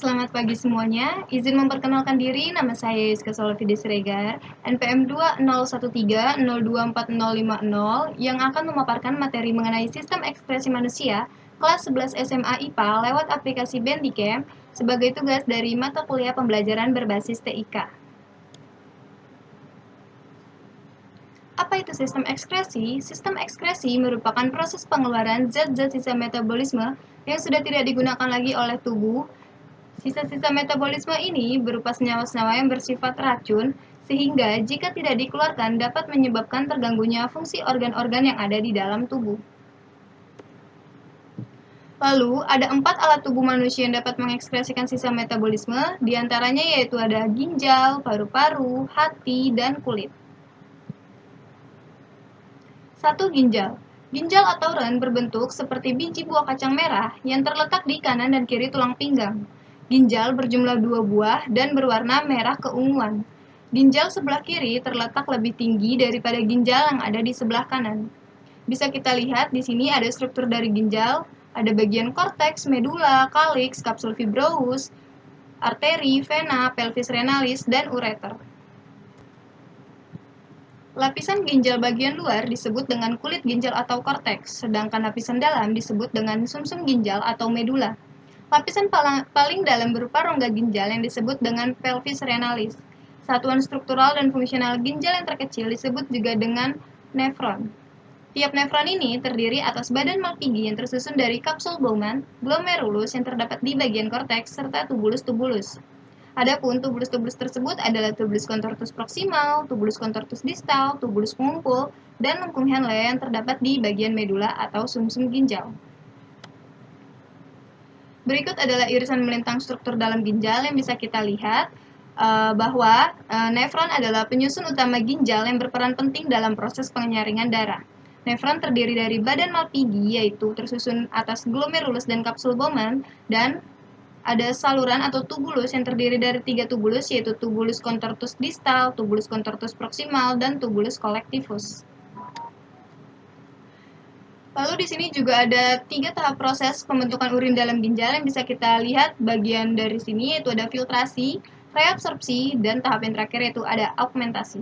Selamat pagi semuanya, izin memperkenalkan diri, nama saya Yuska Solofidi Siregar, NPM 20130240050, yang akan memaparkan materi mengenai sistem ekspresi manusia kelas 11 SMA IPA lewat aplikasi Bandicam sebagai tugas dari mata kuliah pembelajaran berbasis TIK. Apa itu sistem ekskresi? Sistem ekskresi merupakan proses pengeluaran zat-zat sisa metabolisme yang sudah tidak digunakan lagi oleh tubuh. Sisa-sisa metabolisme ini berupa senyawa-senyawa yang bersifat racun, sehingga jika tidak dikeluarkan dapat menyebabkan terganggunya fungsi organ-organ yang ada di dalam tubuh. Lalu, ada 4 alat tubuh manusia yang dapat mengekspresikan sisa metabolisme, diantaranya yaitu ada ginjal, paru-paru, hati, dan kulit. 1. Ginjal. Ginjal atau ren berbentuk seperti biji buah kacang merah yang terletak di kanan dan kiri tulang pinggang. Ginjal berjumlah 2 buah dan berwarna merah keunguan. Ginjal sebelah kiri terletak lebih tinggi daripada ginjal yang ada di sebelah kanan. Bisa kita lihat di sini ada struktur dari ginjal, ada bagian korteks, medula, kaliks, kapsul fibrous, arteri, vena, pelvis renalis, dan ureter. Lapisan ginjal bagian luar disebut dengan kulit ginjal atau korteks, sedangkan lapisan dalam disebut dengan sumsum ginjal atau medula. Lapisan paling dalam berupa rongga ginjal yang disebut dengan pelvis renalis. Satuan struktural dan fungsional ginjal yang terkecil disebut juga dengan nefron. Tiap nefron ini terdiri atas badan Malpighi yang tersusun dari kapsul Bowman, glomerulus yang terdapat di bagian korteks, serta tubulus-tubulus. Adapun tubulus-tubulus tersebut adalah tubulus contortus proximal, tubulus contortus distal, tubulus pengumpul, dan lengkung Henle yang terdapat di bagian medula atau sumsum ginjal. Berikut adalah irisan melintang struktur dalam ginjal yang bisa kita lihat bahwa nefron adalah penyusun utama ginjal yang berperan penting dalam proses penyaringan darah. Nefron terdiri dari badan Malpighi, yaitu tersusun atas glomerulus dan kapsul Bowman, dan ada saluran atau tubulus yang terdiri dari 3 tubulus, yaitu tubulus contortus distal, tubulus contortus proximal, dan tubulus collectivus. Lalu di sini juga ada 3 tahap proses pembentukan urin dalam ginjal yang bisa kita lihat bagian dari sini, yaitu ada filtrasi, reabsorpsi, dan tahap yang terakhir yaitu ada augmentasi.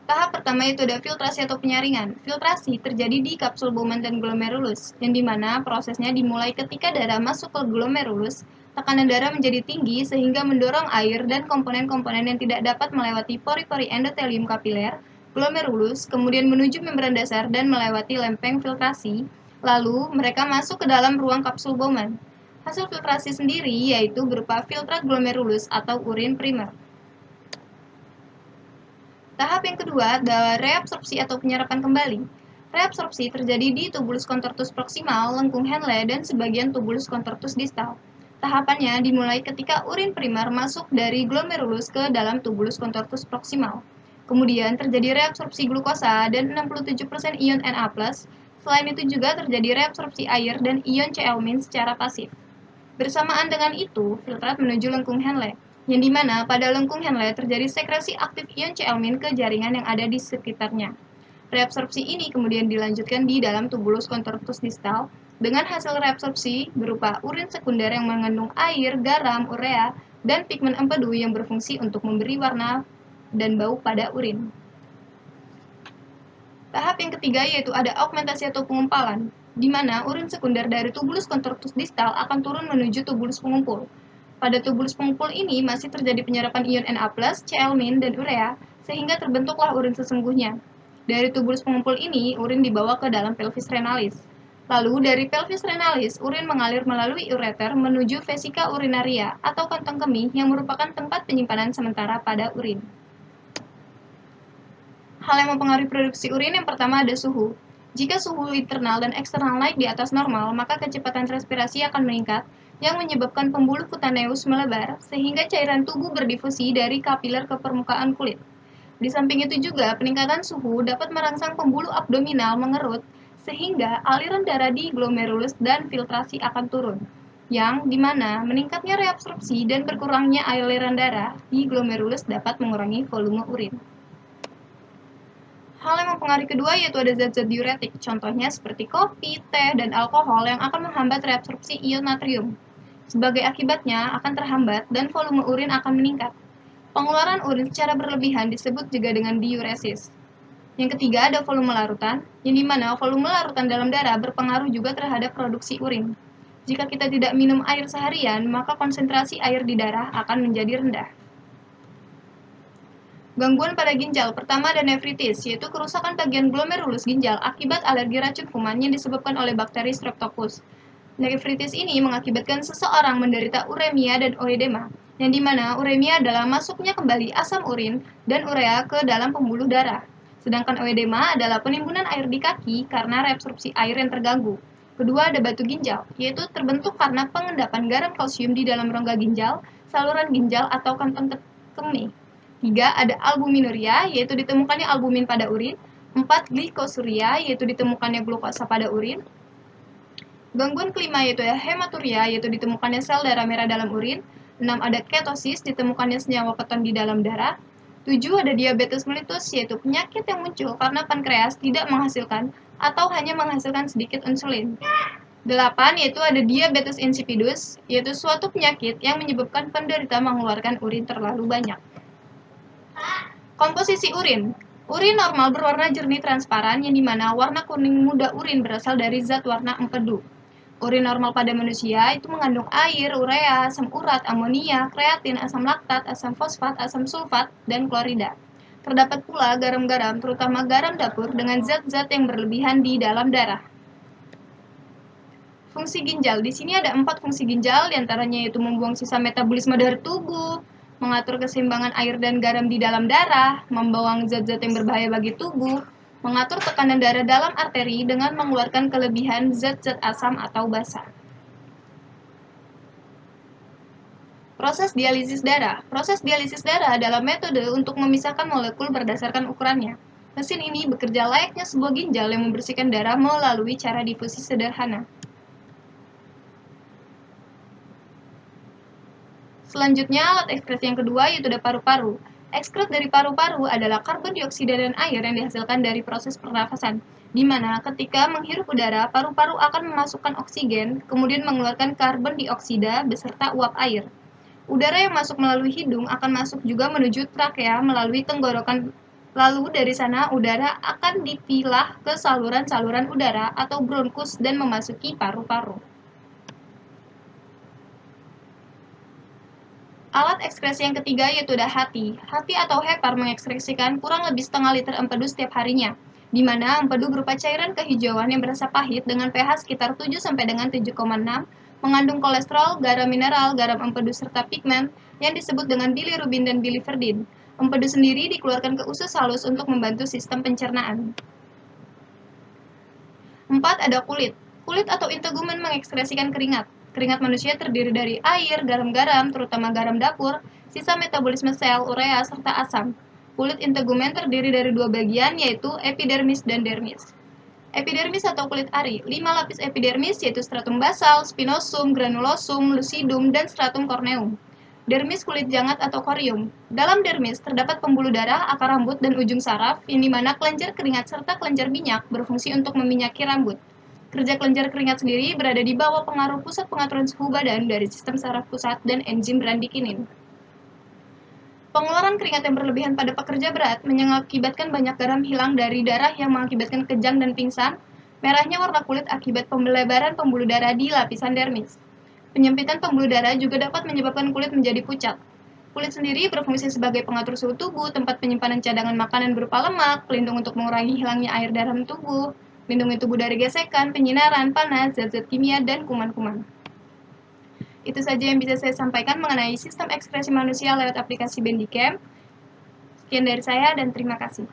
Tahap pertama itu ada filtrasi atau penyaringan. Filtrasi terjadi di kapsul Bowman dan glomerulus, yang dimana prosesnya dimulai ketika darah masuk ke glomerulus, tekanan darah menjadi tinggi sehingga mendorong air dan komponen-komponen yang tidak dapat melewati pori-pori endotelium kapiler, glomerulus, kemudian menuju membran dasar dan melewati lempeng filtrasi, lalu mereka masuk ke dalam ruang kapsul Bowman. Hasil filtrasi sendiri yaitu berupa filtrat glomerulus atau urin primer. Tahap yang kedua adalah reabsorpsi atau penyerapan kembali. Reabsorpsi terjadi di tubulus contortus proximal, lengkung Henle, dan sebagian tubulus contortus distal. Tahapannya dimulai ketika urin primer masuk dari glomerulus ke dalam tubulus contortus proximal. Kemudian terjadi reabsorpsi glukosa dan 67% ion Na+. Selain itu juga terjadi reabsorpsi air dan ion Cl- secara pasif. Bersamaan dengan itu, filtrat menuju lengkung Henle, yang dimana pada lengkung Henle terjadi sekresi aktif ion Cl- ke jaringan yang ada di sekitarnya. Reabsorpsi ini kemudian dilanjutkan di dalam tubulus contortus distal dengan hasil reabsorpsi berupa urin sekunder yang mengandung air, garam, urea, dan pigmen empedu yang berfungsi untuk memberi warna dan bau pada urin. Tahap yang ketiga yaitu ada augmentasi atau pengumpalan, di mana urin sekunder dari tubulus contortus distal akan turun menuju tubulus pengumpul. Pada tubulus pengumpul ini masih terjadi penyerapan ion Na+, Cl- dan urea, sehingga terbentuklah urin sesungguhnya. Dari tubulus pengumpul ini, urin dibawa ke dalam pelvis renalis. Lalu dari pelvis renalis, urin mengalir melalui ureter menuju vesika urinaria atau kantong kemih yang merupakan tempat penyimpanan sementara pada urin. Hal yang mempengaruhi produksi urin yang pertama ada suhu. Jika suhu internal dan eksternal naik di atas normal, maka kecepatan respirasi akan meningkat, yang menyebabkan pembuluh kutaneus melebar, sehingga cairan tubuh berdifusi dari kapiler ke permukaan kulit. Di samping itu juga, peningkatan suhu dapat merangsang pembuluh abdominal mengerut, sehingga aliran darah di glomerulus dan filtrasi akan turun, yang dimana meningkatnya reabsorpsi dan berkurangnya aliran darah di glomerulus dapat mengurangi volume urin. Hal yang mempengaruhi kedua yaitu ada zat-zat diuretik, contohnya seperti kopi, teh, dan alkohol yang akan menghambat reabsorpsi ion natrium. Sebagai akibatnya akan terhambat dan volume urin akan meningkat. Pengeluaran urin secara berlebihan disebut juga dengan diuresis. Yang ketiga ada volume larutan, yang dimana volume larutan dalam darah berpengaruh juga terhadap produksi urin. Jika kita tidak minum air seharian, maka konsentrasi air di darah akan menjadi rendah. Gangguan pada ginjal pertama ada nefritis, yaitu kerusakan bagian glomerulus ginjal akibat alergi racun kuman yang disebabkan oleh bakteri Streptococcus. Nefritis ini mengakibatkan seseorang menderita uremia dan oedema, yang dimana uremia adalah masuknya kembali asam urin dan urea ke dalam pembuluh darah. Sedangkan oedema adalah penimbunan air di kaki karena reabsorpsi air yang terganggu. Kedua ada batu ginjal, yaitu terbentuk karena pengendapan garam kalsium di dalam rongga ginjal, saluran ginjal atau kantong kemih. 3. Ada albuminuria, yaitu ditemukannya albumin pada urin. 4. Glikosuria, yaitu ditemukannya glukosa pada urin. Gangguan kelima yaitu ada hematuria, yaitu ditemukannya sel darah merah dalam urin. 6. Ada ketosis, ditemukannya senyawa keton di dalam darah. 7. Ada diabetes mellitus, yaitu penyakit yang muncul karena pankreas tidak menghasilkan atau hanya menghasilkan sedikit insulin. 8. Yaitu ada diabetes insipidus, yaitu suatu penyakit yang menyebabkan penderita mengeluarkan urin terlalu banyak. Komposisi urin. Urin normal berwarna jernih transparan yang dimana warna kuning muda urin berasal dari zat warna empedu. Urin normal pada manusia itu mengandung air, urea, asam urat, amonia, kreatin, asam laktat, asam fosfat, asam sulfat, dan klorida. Terdapat pula garam-garam, terutama garam dapur dengan zat-zat yang berlebihan di dalam darah. Fungsi ginjal. Di sini ada 4 fungsi ginjal, diantaranya yaitu membuang sisa metabolisme dari tubuh, mengatur keseimbangan air dan garam di dalam darah, membuang zat-zat yang berbahaya bagi tubuh, mengatur tekanan darah dalam arteri dengan mengeluarkan kelebihan zat-zat asam atau basa. Proses dialisis darah. Proses dialisis darah adalah metode untuk memisahkan molekul berdasarkan ukurannya. Mesin ini bekerja layaknya sebuah ginjal yang membersihkan darah melalui cara difusi sederhana. Selanjutnya, alat ekskret yang kedua yaitu ada paru-paru. Ekskret dari paru-paru adalah karbon dioksida dan air yang dihasilkan dari proses pernafasan, di mana ketika menghirup udara, paru-paru akan memasukkan oksigen, kemudian mengeluarkan karbon dioksida beserta uap air. Udara yang masuk melalui hidung akan masuk juga menuju trakea melalui tenggorokan. Lalu dari sana udara akan dipilah ke saluran-saluran udara atau bronkus dan memasuki paru-paru. Alat ekskresi yang ketiga yaitu ada hati. Hati atau hepar mengekskresikan kurang lebih setengah liter empedu setiap harinya, di mana empedu berupa cairan kehijauan yang berasa pahit dengan pH sekitar 7 sampai dengan 7,6, mengandung kolesterol, garam mineral, garam empedu serta pigmen yang disebut dengan bilirubin dan biliverdin. Empedu sendiri dikeluarkan ke usus halus untuk membantu sistem pencernaan. 4. Ada kulit. Kulit atau integumen mengekskresikan keringat. Keringat manusia terdiri dari air, garam-garam, terutama garam dapur, sisa metabolisme sel, urea, serta asam. Kulit integumen terdiri dari 2 bagian, yaitu epidermis dan dermis. Epidermis atau kulit ari, 5 lapis epidermis yaitu stratum basal, spinosum, granulosum, lucidum, dan stratum corneum. Dermis kulit jangat atau corium. Dalam dermis terdapat pembuluh darah, akar rambut, dan ujung saraf, yang dimana kelenjar keringat serta kelenjar minyak berfungsi untuk meminyaki rambut. Kerja kelenjar keringat sendiri berada di bawah pengaruh pusat pengaturan suhu badan dari sistem saraf pusat dan enzim bradikinin. Pengeluaran keringat yang berlebihan pada pekerja berat mengakibatkan banyak garam hilang dari darah yang mengakibatkan kejang dan pingsan, merahnya warna kulit akibat pembelebaran pembuluh darah di lapisan dermis. Penyempitan pembuluh darah juga dapat menyebabkan kulit menjadi pucat. Kulit sendiri berfungsi sebagai pengatur suhu tubuh, tempat penyimpanan cadangan makanan berupa lemak, pelindung untuk mengurangi hilangnya air dalam tubuh, melindungi tubuh dari gesekan, penyinaran, panas, zat-zat kimia, dan kuman-kuman. Itu saja yang bisa saya sampaikan mengenai sistem ekskresi manusia lewat aplikasi Bandicam. Sekian dari saya dan terima kasih.